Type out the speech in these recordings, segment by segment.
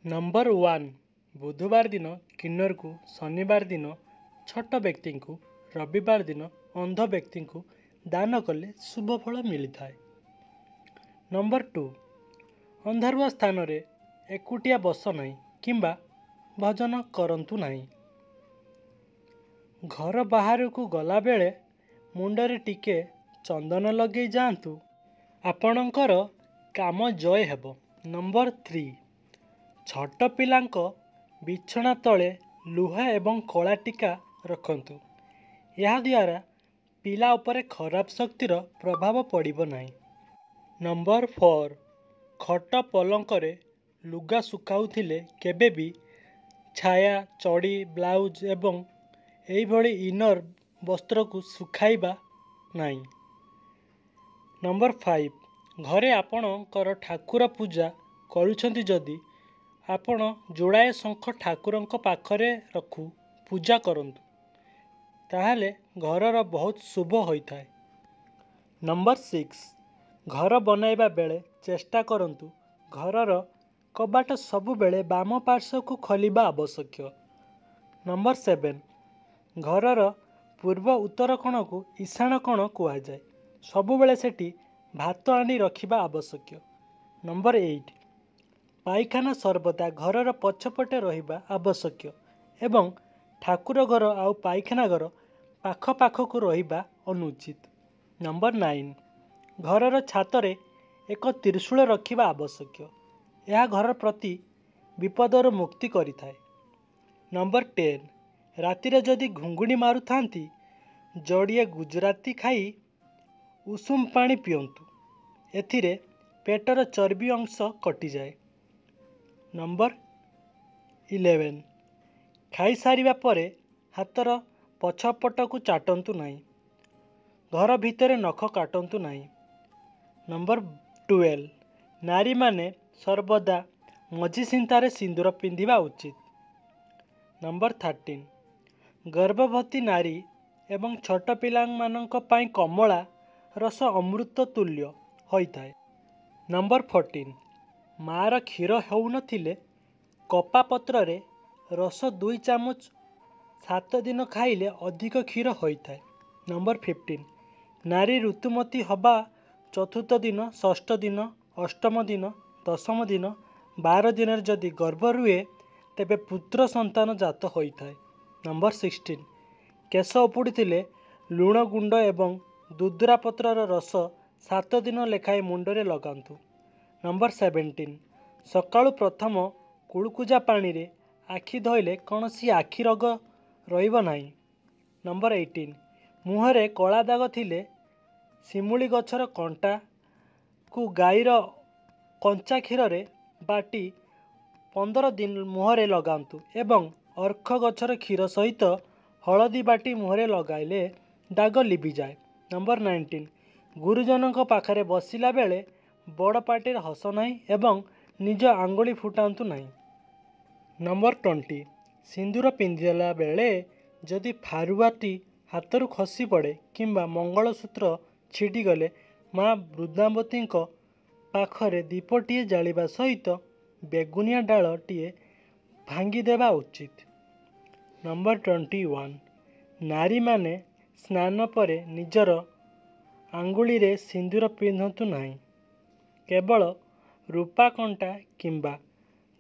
Number 1 बुधवार दिन किन्नर को, शनिवार दिन छोट व्यक्ति को, रविवार दिन अंध व्यक्ति को दान कले शुभ फल मिलता है। नंबर 2 अंधारुआ स्थान रे एकुटिया बस नहीं किंबा भजन करंतु नहीं। घर बाहर को गला बेले मुंडरे टिके चंदन लगे जातु आपणकर काम जय हेब। नंबर 3 छोट पिलांक बिछना तले लुहा एवं कला टीका रखंतु। यह द्वारा पिला उपरे खराब शक्तिर प्रभाव पड़िबो नहीं। नंबर 4 खट पलंकरे लुगा सुखाउथिले केबे भी छाया चड़ी ब्लाउज एवं एई भली इनर वस्त्र को सुखाइबा नहीं। नंबर 5 घरे आपणकर ठाकुर पूजा करूछंती जदि आपण जोड़ाए शंख ठाकुरंक पाखरे रखु पूजा करंतु ताहले घरर बहुत शुभ होता है। नंबर 6 घर बनाइबा बेले चेष्टा करंतु घरर कबाट सबु बेले बाम पार्श्व को खोलिबा आवश्यक। नंबर 7 घरर पूर्व उत्तर कोण को ईशान कोण कुआ जाए सबु बेले सेठी भात आनी रखिबा आवश्यक। नंबर 8 पाइखाना सर्वदा घरर पछपटे रहिबा आवश्यक एवं ठाकुर घर आउ पाइखाना घर पाख पाख को रहिबा अनुचित। नंबर 9 घरर छातरे एक त्रिशूल रखिबा आवश्यक। यह घर प्रति विपदर मुक्ति करिथाए। नंबर 10 रातिरे जदि घुंगुणी मारुथांती जोड़िए गुजराती खाई उषुम पानी पियंतु एथिरे पेटर चर्बी अंश कटि जाए। नंबर 11 खाई सारिबा परे हातर पछपट को चाटंतु नहीं। घर भितर नख काटंतु नहीं। नंबर 12 नारी माने सर्वदा मझी सिंतारे सिंदूर पिंधिबा उचित। नंबर 13 गर्भवती नारी एवं छोट पिला मानक पाई कमला रस अमृत तुल्य होता है। नंबर 14 मार क्षीर हेउ नथिले कपा पत्र रे रस 2 चामच 7 दिन खाइले अधिक क्षीर होता है। नंबर 15 नारी ऋतुमती हवा चतुर्थ दिन, षष्ठ दिन, अष्टम दिन, दशम दिन, 12 दिन जदि गर्भ रुए तेबे पुत्र संतान जात होता है। नंबर 16 केश उपुड़ी लुण गुंड एवं दुदुरा पत्रर रस 7 दिन लेखाए मुंडरे लगांतु। नंबर 17 सकाळु प्रथम कुळकुजा पानी रे आखि धोइले कौनसी आखि रोग रहिबो नाही। नंबर 18 मुहरे कला दाग थिले शिमुली गछर कंटा को गाईर कंचा क्षीर रे बाटी 15 दिन मुहरे लगांतु एवं अर्ख गछर क्षीर सहित हलदी बाटी मुहरे लगाइले दाग लिभि जाए। नंबर 19 गुरुजन पाखरे बसिला बेले बड़ पाटिर हस नहीं एवं निज आंगुली फुटांतु नहीं। नंबर 20 सिंदूर पिंधिला बेले जदि फारुआटी हाथरू खसी पड़े किंबा मंगलसूत्र छिड़ी गले माँ वृद्धावती पाखरे दीपटीए जालिबा सहित बेगुनिया डालटीए भांगी देवा उचित। नंबर 21 नारी माने स्नान परे निजर आंगुली रे सिंदूर पिंधतु नहीं केवल रूपा कंटा किंबा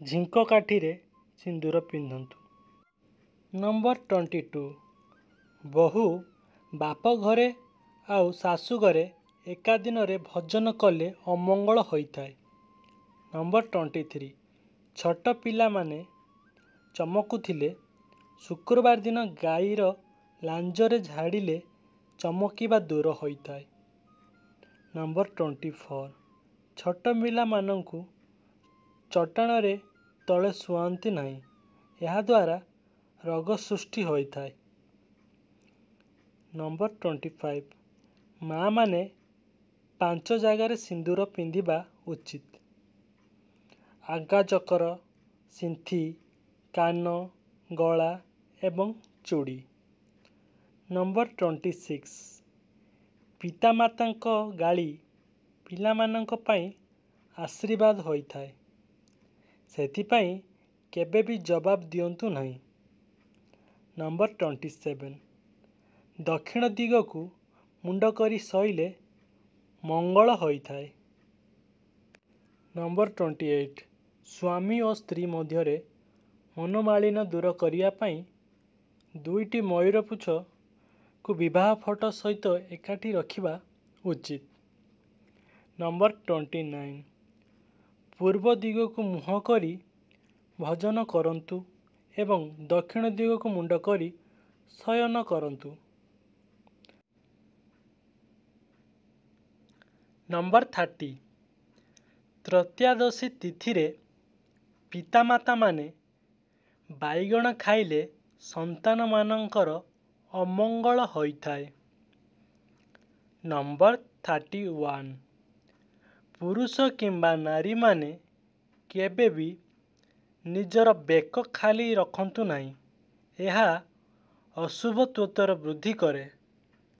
झिंक काठी रे सिंदूर पिंधतु। नंबर 22 बहु बाप घरे आउ सासु घरे एका दिन रे भजन कले अमंगल होता है। नंबर 23 छोट पिला माने चमकुथिले शुक्रवार दिन गाईर लांजरे झाड़िले चमकीबा दूर होता है। नंबर 24 छोट पिला मानंकु चट्टाण रे तले सुआंती नहीं यह द्वारा रोग सृष्टि होता है। नंबर 25 माँ माने 5 जगार सिंदूर पिंधिबा उचित। आगा चकर सिंथी कान गला एवं चूड़ी। नंबर 26 पितामाता गाली पिला मानंक पाई आशीर्वाद होता है सेथिपाई କେବେ ବି ଜବାବ ଦିଅନ୍ତୁ ନାହିଁ। ନମ୍ବର 27, ଦକ୍ଷିଣ ଦିଗକୁ ମୁଣ୍ଡ କରି ଶୋଇଲେ ମଙ୍ଗଳ ହୋଇଥାଏ। ନମ୍ବର 28, ସ୍ୱାମୀ ଓ ସ୍ତ୍ରୀ ମଧ୍ୟରେ ମନୋମାଳିନ୍ୟ ଦୂର କରିବା ପାଇଁ 2ଟି ମୟୂର ପୁଚ୍ଛକୁ ବିବାହ ଫଟୋ ସହିତ ଏକାଠି ରଖିବା ଉଚିତ। ନମ୍ବର 29, ପୂର୍ବ ଦିଗକୁ ମୁହଁ କରି ଭୋଜନ କରନ୍ତୁ ଏବଂ ଦକ୍ଷିଣ ଦିଗକୁ ମୁଣ୍ଡ କରି ଶୟନ କରନ୍ତୁ। ନମ୍ବର 30, ତ୍ରୟୋଦଶୀ ତିଥିରେ ପିତାମାତାମାନେ ବାଇଗଣ ଖାଇଲେ ସନ୍ତାନମାନଙ୍କର ଅମଙ୍ଗଳ ହୋଇଥାଏ। ନମ୍ବର 31, ପୁରୁଷ କିମ୍ବା ନାରୀମାନେ କେବେ ବି ନିଜର ବେକ ଖାଲି ରଖନ୍ତୁ ନାହିଁ। ଏହା ଅଶୁଭ ତତ୍ତ୍ୱର ବୃଦ୍ଧି କରେ।